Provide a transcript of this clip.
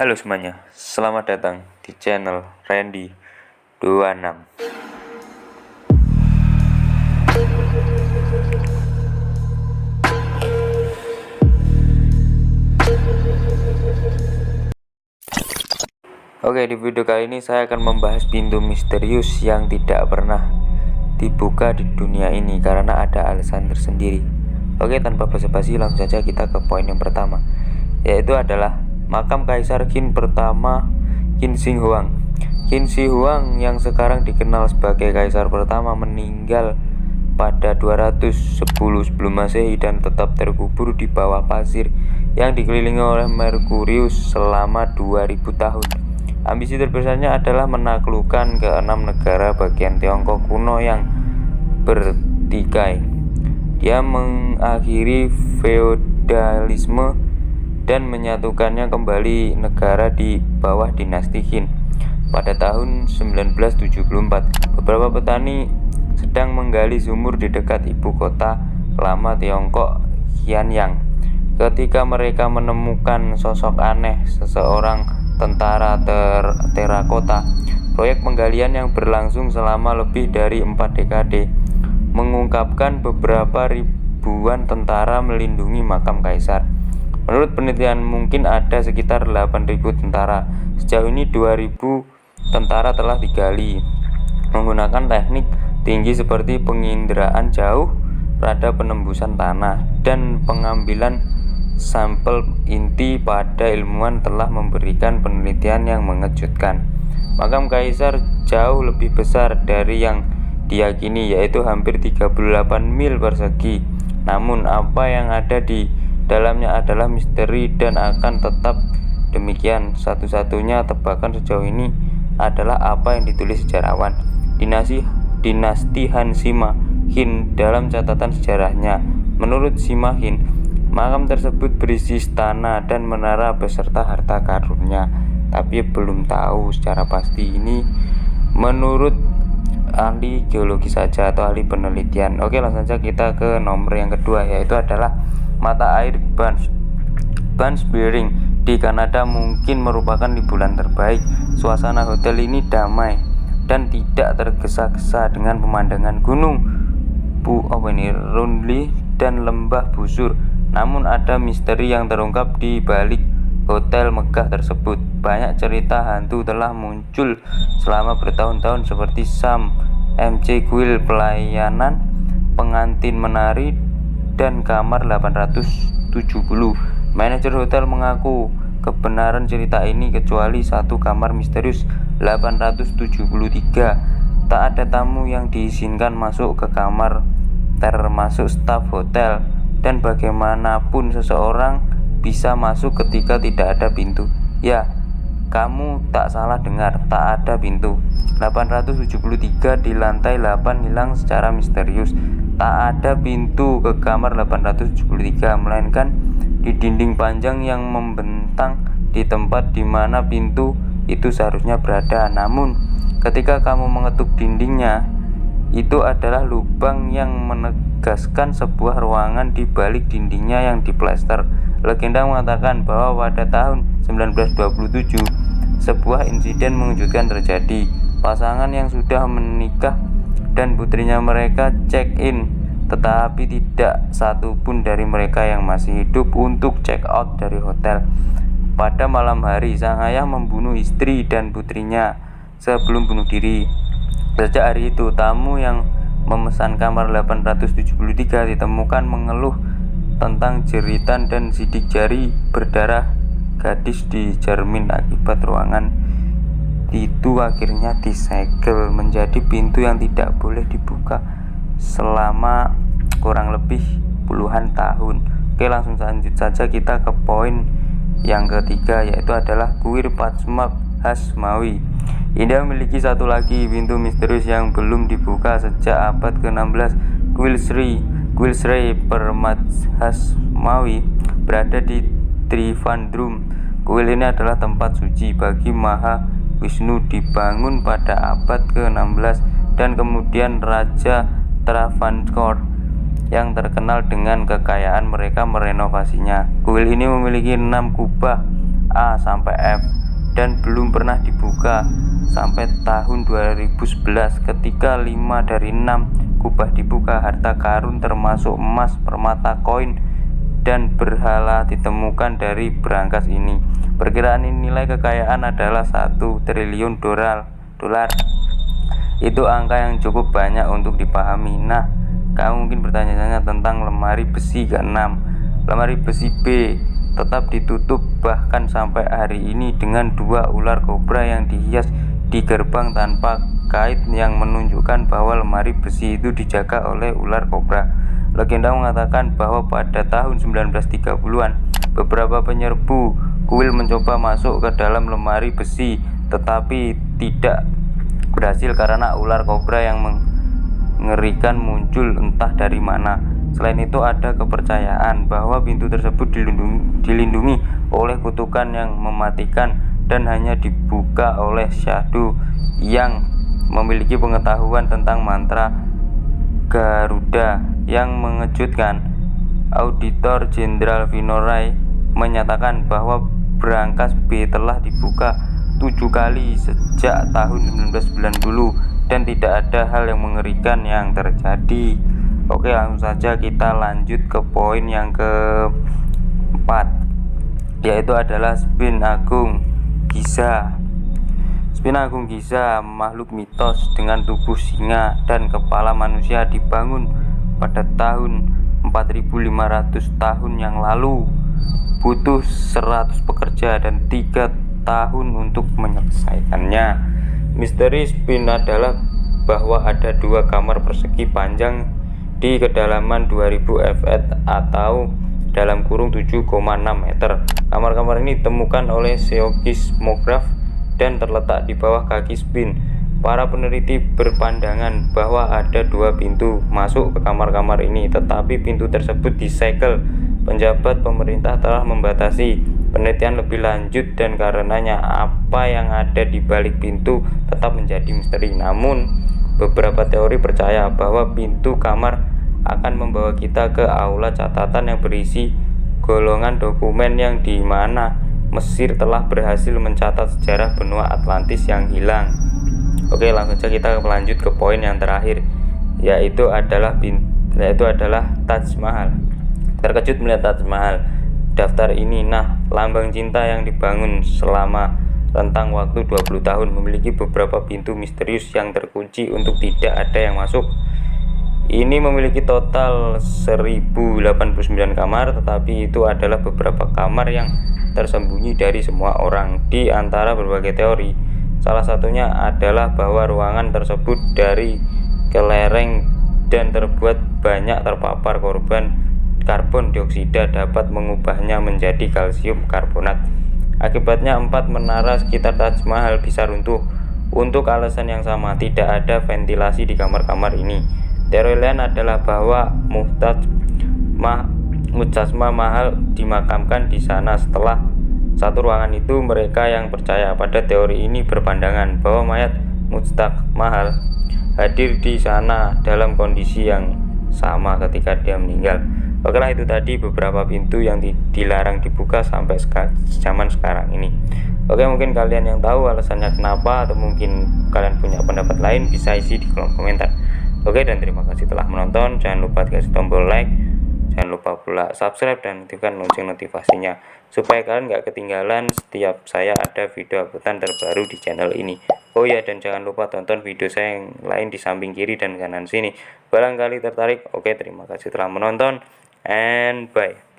Halo semuanya, selamat datang di channel Randy 26. Oke, di video kali ini saya akan membahas pintu misterius yang tidak pernah dibuka di dunia ini karena ada alasan tersendiri. Oke, tanpa basa-basi langsung saja kita ke poin yang pertama, yaitu adalah makam Kaisar Qin pertama, Qin Shi Huang. Qin Shi Huang yang sekarang dikenal sebagai kaisar pertama meninggal pada 210 sebelum Masehi dan tetap terkubur di bawah pasir yang dikelilingi oleh Merkurius selama 2000 tahun. Ambisi terbesarnya adalah menaklukkan ke-6 negara bagian Tiongkok kuno yang bertikai. Dia mengakhiri feodalisme dan menyatukannya kembali negara di bawah dinasti Qin. Pada tahun 1974, beberapa petani sedang menggali sumur di dekat ibu kota lama Tiongkok, Xianyang. Ketika mereka menemukan sosok aneh seseorang tentara terakota, proyek penggalian yang berlangsung selama lebih dari 4 dekade mengungkapkan beberapa ribuan tentara melindungi makam kaisar. Menurut penelitian mungkin ada sekitar 8.000 tentara. Sejauh ini 2.000 tentara telah digali menggunakan teknik tinggi seperti penginderaan jauh, radar penembusan tanah, dan pengambilan sampel inti. Pada ilmuwan telah memberikan penelitian yang mengejutkan. Makam kaisar jauh lebih besar dari yang diyakini, yaitu hampir 38 mil persegi. Namun apa yang ada di dalamnya adalah misteri dan akan tetap demikian. Satu-satunya tebakan sejauh ini adalah apa yang ditulis sejarawan dinasti Han Sima Hin dalam catatan sejarahnya. Menurut Sima Hin, makam tersebut berisi istana dan menara beserta harta karunnya, tapi belum tahu secara pasti ini menurut ahli geologi saja atau ahli penelitian. Oke, langsung saja kita ke nomor yang kedua, yaitu adalah mata air Banff Bearing di Kanada Mungkin merupakan liburan terbaik. Suasana hotel ini damai dan tidak tergesa-gesa dengan pemandangan gunung Runli dan lembah busur. Namun ada misteri yang terungkap di balik hotel megah tersebut. Banyak cerita hantu telah muncul selama bertahun-tahun seperti Sam MC Kuil pelayanan, pengantin menari, dan kamar 870. Manajer hotel mengaku kebenaran cerita ini kecuali satu kamar misterius 873. Tak ada tamu yang diizinkan masuk ke kamar termasuk staf hotel, dan bagaimanapun seseorang bisa masuk ketika tidak ada pintu. Ya, kamu tak salah dengar, tak ada pintu. 873 di lantai 8 hilang secara misterius. Tak ada pintu ke kamar 873, melainkan di dinding panjang yang membentang di tempat di mana pintu itu seharusnya berada. Namun, ketika kamu mengetuk dindingnya, itu adalah lubang yang menegaskan sebuah ruangan di balik dindingnya yang diplester. Legenda mengatakan bahwa pada tahun 1927, sebuah insiden mengejutkan terjadi. Pasangan yang sudah menikah dan putrinya mereka check-in, tetapi tidak satu pun dari mereka yang masih hidup untuk check-out dari hotel. Pada malam hari, sang ayah membunuh istri dan putrinya sebelum bunuh diri. Sejak hari itu, tamu yang memesan kamar 873 ditemukan mengeluh tentang jeritan dan sidik jari berdarah gadis di cermin. Akibat ruangan itu akhirnya disegel menjadi pintu yang tidak boleh dibuka selama kurang lebih puluhan tahun. Oke, langsung lanjut saja kita ke poin yang ketiga, yaitu adalah kuil Pacmak Hasmawi. India memiliki satu lagi pintu misterius yang belum dibuka sejak abad ke-16. Kuil Sri Permat Hasmawi berada di Trivandrum. Kuil ini adalah tempat suci bagi Maha Wisnu, dibangun pada abad ke-16 dan kemudian Raja Travancore yang terkenal dengan kekayaan mereka merenovasinya. Kuil ini memiliki 6 kubah A sampai F, dan belum pernah dibuka sampai tahun 2011 ketika 5 dari 6 kubah dibuka. Harta karun termasuk emas, permata, koin, dan berhala ditemukan dari berangkas ini. Perkiraan nilai kekayaan adalah 1 triliun dolar. Itu angka yang cukup banyak untuk dipahami. Nah, kamu mungkin bertanya-tanya tentang lemari besi ke-6. Lemari besi B tetap ditutup bahkan sampai hari ini dengan 2 ular kobra yang dihias di gerbang tanpa kait yang menunjukkan bahwa lemari besi itu dijaga oleh ular kobra. Legenda mengatakan bahwa pada tahun 1930-an beberapa penyerbu kuil mencoba masuk ke dalam lemari besi tetapi tidak berhasil karena ular kobra yang mengerikan muncul entah dari mana. Selain itu ada kepercayaan bahwa pintu tersebut dilindungi oleh kutukan yang mematikan dan hanya dibuka oleh syahdu yang memiliki pengetahuan tentang mantra Garuda. Yang mengejutkan, Auditor Jenderal Vinoray menyatakan bahwa berangkas B telah dibuka 7 kali sejak tahun 1990 dan tidak ada hal yang mengerikan yang terjadi. Oke, langsung saja kita lanjut ke poin yang keempat, yaitu adalah Sphinx Agung Giza. Sphinx Agung Giza, makhluk mitos dengan tubuh singa dan kepala manusia, dibangun pada tahun 4500 tahun yang lalu. Butuh 100 pekerja dan 3 tahun untuk menyelesaikannya. Misteri Sphinx adalah bahwa ada 2 kamar persegi panjang di kedalaman 2000 feet atau dalam kurung 7,6 meter. Kamar-kamar ini ditemukan oleh seismograf dan terletak di bawah kaki Sphinx. Para peneliti berpandangan bahwa ada 2 pintu masuk ke kamar-kamar ini, tetapi pintu tersebut disegel. Penjabat pemerintah telah membatasi penelitian lebih lanjut dan karenanya apa yang ada di balik pintu tetap menjadi misteri. Namun, beberapa teori percaya bahwa pintu kamar akan membawa kita ke aula catatan yang berisi golongan dokumen yang di mana Mesir telah berhasil mencatat sejarah benua Atlantis yang hilang. Oke, langsung saja kita lanjut ke poin yang terakhir, yaitu adalah Taj Mahal. Terkejut melihat Taj Mahal. Daftar ini, lambang cinta yang dibangun selama rentang waktu 20 tahun, memiliki beberapa pintu misterius yang terkunci untuk tidak ada yang masuk. Ini memiliki total 1089 kamar, tetapi itu adalah beberapa kamar yang tersembunyi dari semua orang. Di antara berbagai teori, salah satunya adalah bahwa ruangan tersebut dari kelereng dan terbuat banyak terpapar karbon dioksida dapat mengubahnya menjadi kalsium karbonat. Akibatnya 4 menara sekitar Taj Mahal bisa runtuh. Untuk alasan yang sama, tidak ada ventilasi di kamar-kamar ini. Teori lain adalah bahwa Mujtama Mahal dimakamkan di sana. Setelah satu ruangan itu, mereka yang percaya pada teori ini berpandangan bahwa mayat Mujtama Mahal hadir di sana dalam kondisi yang sama ketika dia meninggal. Okelah, itu tadi beberapa pintu yang dilarang dibuka sampai zaman sekarang ini. Oke, mungkin kalian yang tahu alasannya kenapa, atau mungkin kalian punya pendapat lain, bisa isi di kolom komentar. Oke, dan terima kasih telah menonton. Jangan lupa kasih tombol like, jangan lupa pula subscribe dan aktifkan lonceng notifikasinya supaya kalian nggak ketinggalan setiap saya ada video uploadan terbaru di channel ini. Oh ya, dan jangan lupa tonton video saya yang lain di samping kiri dan kanan sini, barangkali tertarik. Oke, terima kasih telah menonton and bye.